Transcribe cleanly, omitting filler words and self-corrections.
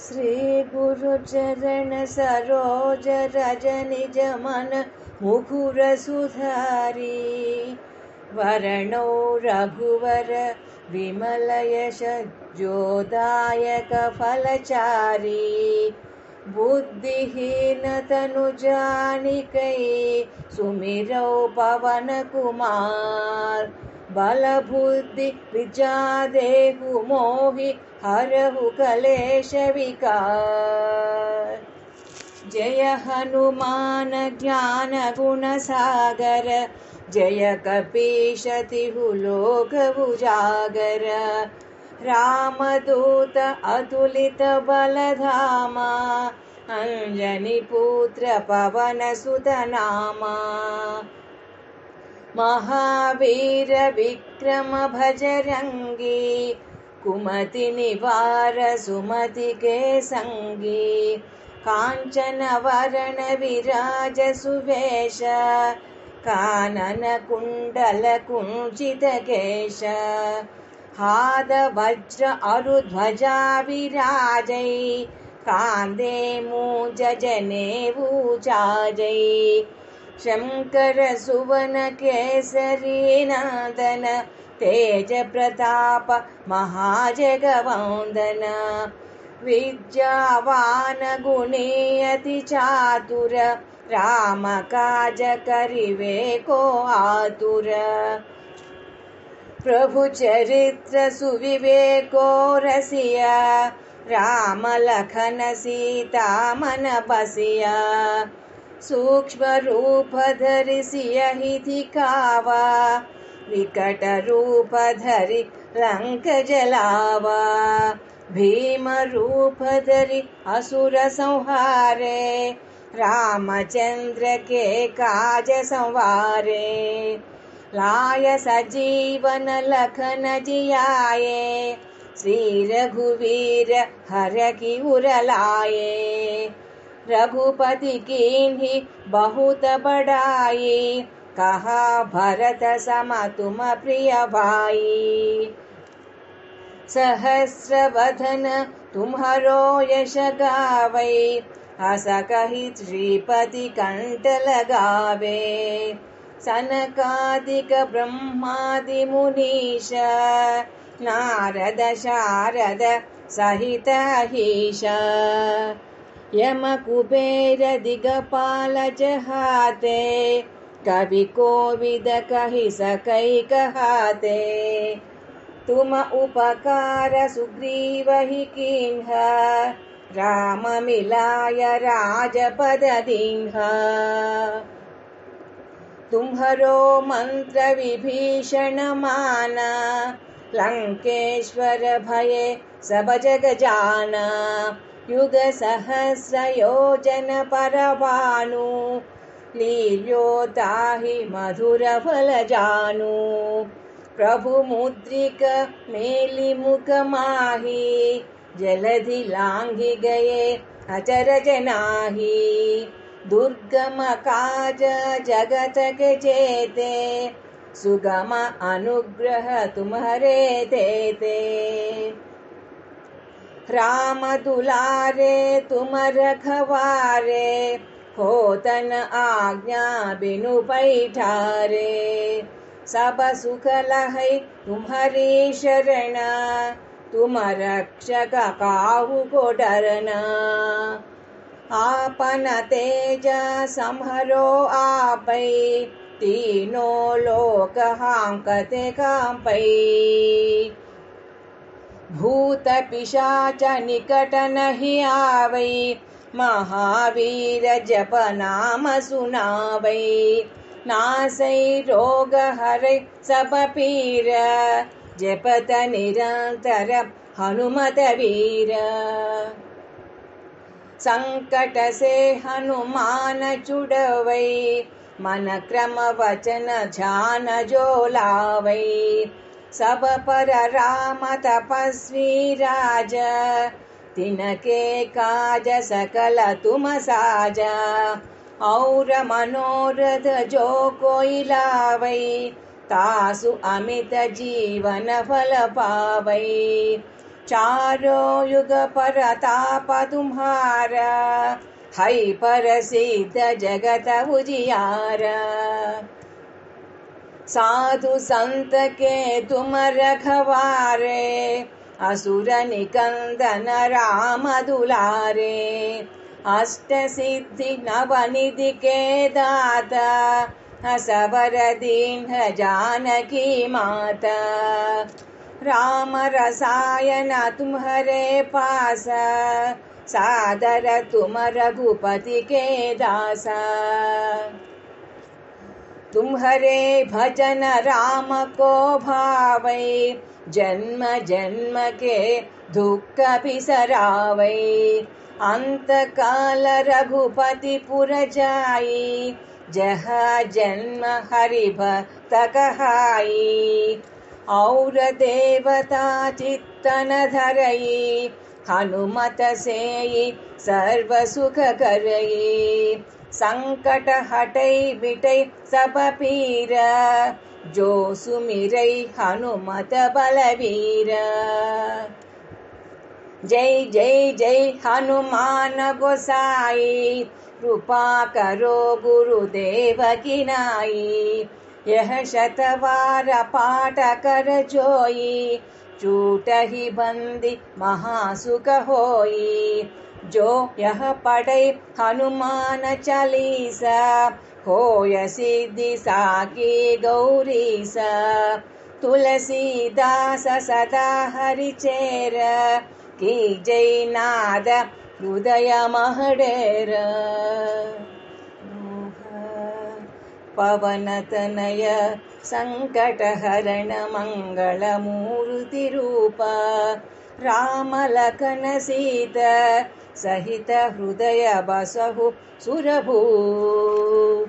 श्री गुरु चरण सरोज रज निज मन मुकुर सुधारी। वरणो रघुवर विमल यश जोदायक फलचारी। बुद्धिहीन तनु जानिकै सुमिरौ पवन कुमार। बल बुद्धि विद्या देहु मोहि हरहु कलेश विकार। जय हनुमान ज्ञान गुण सागर जय कपीश तिहु लोक उजागर। रामदूत अतुलित बल धामा अंजनी पुत्र पवन सुत नामा। महावीर विक्रम भजरंगी कुमति निवार सुमति के संगी। कांचन वरण विराज सुवेश कानन कुंडल कुंचित केश। हाद वज्र अरुध्वजा विराजै कांदे मूंज जनेऊ चाजै। शंकर सुवन केसरी नंदन तेज प्रताप महाजगवंदन। विद्यावान गुणी अति चातुर राम काज करिवे को आतुर। प्रभु चरित्र सुविवेको रसिया राम लखन सीता मन बसिया। सूक्ष्म रूप धरि सियहि दिखावा विकट रूप धरि लंक जलावा। भीम रूप धरि असुर संहारे रामचंद्र के काज संवारे। लाय सजीवन लखन जियाए श्री रघुवीर हर की उर लाए। रघुपति कीन्ही बहुत बड़ाई कहा भरत सम तुम प्रिय भाई। सहस्र वदन तुम्हरो यश गावै अस कहि श्रीपति कंठ लगावे। सनकादिक ब्रह्मादि मुनीश नारद शारद सहित अहीश। यम कुबेर दिगपाल जहाते कवि कोविद कहि सकै कहाते। तुम उपकार सुग्रीव ही कीन्ह राम मिलाय राजपद दीन्ह। तुम्हरो मंत्र विभीषण माना लंकेश्वर भये सब जग जाना। युग सहस्र योजन पर भानु लील्यो ताहि मधुर फल जानु। प्रभु मुद्रिक मेलि मुख माही जलधि लांघि गए अचरज नाही। दुर्गम काज जगत के जेते सुगम अनुग्रह तुम्हारे देते। राम दुलारे तुम रखवारे होतन आज्ञा बिनु पैठारे। सब सुख लहै तुम्हारी शरण तुम रक्षक काहू को डरना। आपन तेज संहरो आपै तीनों लोक हांकते कांपै। भूत पिशाच निकट नहीं आवै महावीर जप नाम सुनावै। नासै रोग हरै सब पीर जपत निरंतर हनुमत वीर। संकट से हनुमान छुड़वै मन क्रम वचन ध्यान जो लावै। सब पर राम तपस्वी राज तिनके काज सकल तुम साजा। और मनोरथ जो कोई लावै तासु अमित जीवन फल पावै। चारो युग परताप तुम्हारा, है परसिद्ध जगत उजियारा। साधु संत के तुम रखवारे, असुर निकंदन राम दुलारे। अष्ट सिद्धि नवनिधि के दाता, असवर दीन जानकी माता। राम रसायन तुम्हारे पास, सादर तुम रघुपति के दासा। तुम्हारे भजन राम को भावै, जन्म जन्म के दुख बिसरावै। अंत काल रघुपति पुर जाई, जह जन्म हरि भक्त कहाई। और देवता चित्तन धरई, हनुमत सेई सर्व सुख करई। संकट हटै मिटै सब पीर, जो सुमिरै हनुमत बलवीर। जय जय जय हनुमान गोसाई, कृपा करो गुरुदेव की नाई। यह शतवार पाठ कर जोई, छूटहि बंदी महासुख होई। जो यह पढ़ै हनुमान चालीसा, होय सिद्धि साकी गौरीसा। तुलसीदास सदा हरिचेर, की जय नाद हृदय महडेर। पवनतनय संकटहरण मंगलमूर्ति रूप, राम लखन सीता सहित हृदय बसहु सुरभूप।